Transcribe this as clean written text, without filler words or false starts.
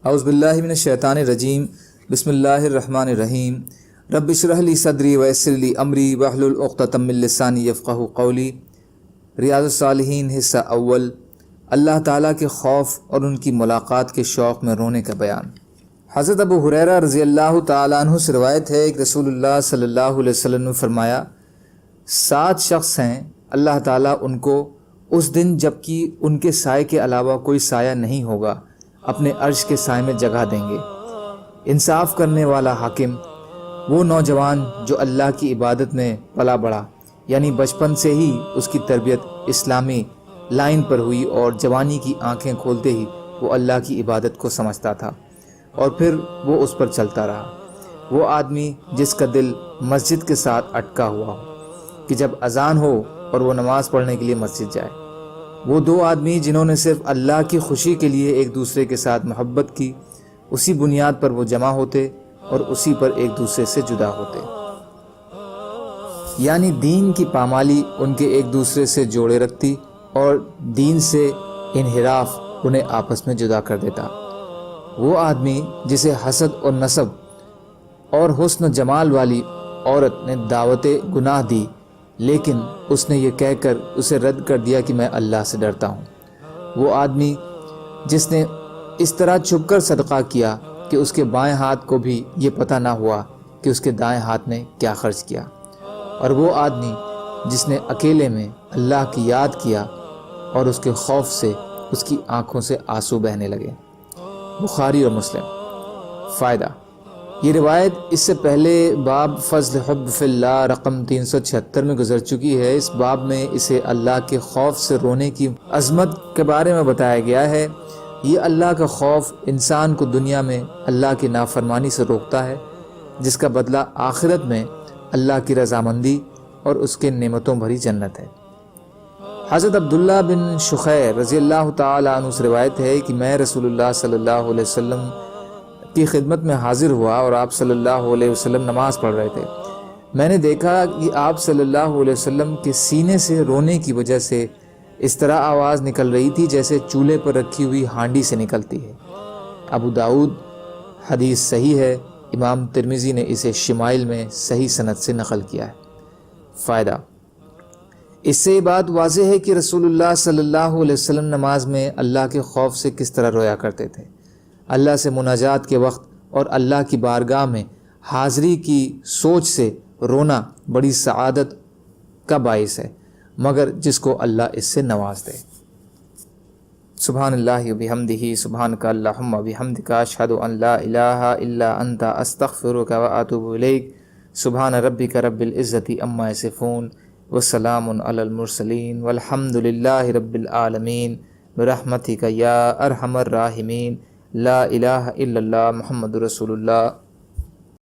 اعوذ باللہ من الشیطان الرجیم بسم اللہ الرحمن الرحیم رب اشرح لی صدری ویسر لی امری واحلل عقدۃ من لسانی یفقہوا قولی۔ ریاض الصالحین حصہ اول، اللہ تعالیٰ کے خوف اور ان کی ملاقات کے شوق میں رونے کا بیان۔ حضرت ابو ہریرہ رضی اللہ تعالیٰ عنہ سے روایت ہے کہ رسول اللہ صلی اللہ علیہ وسلم نے فرمایا، 7 شخص ہیں اللہ تعالیٰ ان کو اس دن جب کہ ان کے سائے کے علاوہ کوئی سایہ نہیں ہوگا اپنے عرش کے سائے میں جگہ دیں گے۔ انصاف کرنے والا حاکم، وہ نوجوان جو اللہ کی عبادت میں پلا بڑھا، یعنی بچپن سے ہی اس کی تربیت اسلامی لائن پر ہوئی اور جوانی کی آنکھیں کھولتے ہی وہ اللہ کی عبادت کو سمجھتا تھا اور پھر وہ اس پر چلتا رہا۔ وہ آدمی جس کا دل مسجد کے ساتھ اٹکا ہوا ہو کہ جب اذان ہو اور وہ نماز پڑھنے کے لیے مسجد جائے۔ وہ 2 آدمی جنہوں نے صرف اللہ کی خوشی کے لیے ایک دوسرے کے ساتھ محبت کی، اسی بنیاد پر وہ جمع ہوتے اور اسی پر ایک دوسرے سے جدا ہوتے، یعنی دین کی پامالی ان کے ایک دوسرے سے جوڑے رکھتی اور دین سے انحراف انہیں آپس میں جدا کر دیتا۔ وہ آدمی جسے حسد اور نسب اور حسن و جمال والی عورت نے دعوت گناہ دی، لیکن اس نے یہ کہہ کر اسے رد کر دیا کہ میں اللہ سے ڈرتا ہوں۔ وہ آدمی جس نے اس طرح چھپ کر صدقہ کیا کہ اس کے بائیں ہاتھ کو بھی یہ پتہ نہ ہوا کہ اس کے دائیں ہاتھ نے کیا خرچ کیا۔ اور وہ آدمی جس نے اکیلے میں اللہ کی یاد کیا اور اس کے خوف سے اس کی آنکھوں سے آنسو بہنے لگے۔ بخاری اور مسلم۔ فائدہ، یہ روایت اس سے پہلے باب فضل حب فی اللہ رقم 376 میں گزر چکی ہے۔ اس باب میں اسے اللہ کے خوف سے رونے کی عظمت کے بارے میں بتایا گیا ہے۔ یہ اللہ کا خوف انسان کو دنیا میں اللہ کی نافرمانی سے روکتا ہے، جس کا بدلہ آخرت میں اللہ کی رضامندی اور اس کے نعمتوں بھری جنت ہے۔ حضرت عبداللہ بن شخیر رضی اللہ تعالیٰ عنہ سے روایت ہے کہ میں رسول اللہ صلی اللہ علیہ وسلم کی خدمت میں حاضر ہوا اور آپ صلی اللہ علیہ وسلم نماز پڑھ رہے تھے۔ میں نے دیکھا کہ آپ صلی اللہ علیہ وسلم کے سینے سے رونے کی وجہ سے اس طرح آواز نکل رہی تھی جیسے چولہے پر رکھی ہوئی ہانڈی سے نکلتی ہے۔ ابو داؤد۔ حدیث صحیح ہے۔ امام ترمذی نے اسے شمائل میں صحیح سند سے نقل کیا ہے۔ فائدہ، اس سے یہ بات واضح ہے کہ رسول اللہ صلی اللہ علیہ وسلم نماز میں اللہ کے خوف سے کس طرح رویا کرتے تھے۔ اللہ سے مناجات کے وقت اور اللہ کی بارگاہ میں حاضری کی سوچ سے رونا بڑی سعادت کا باعث ہے، مگر جس کو اللہ اس سے نواز دے۔ سبحان اللہ و بحمدہ، سبحانک اللہم و بحمدک، اشہد ان لا الہ الا انت، استغفرک و اتوب الیک۔ سبحان ربک رب العزۃ عما یصفون وسلام علی المرسلین والحمد للہ رب العالمین برحمتک یا ارحم الراحمین۔ لا الہ الا اللہ محمد رسول اللہ۔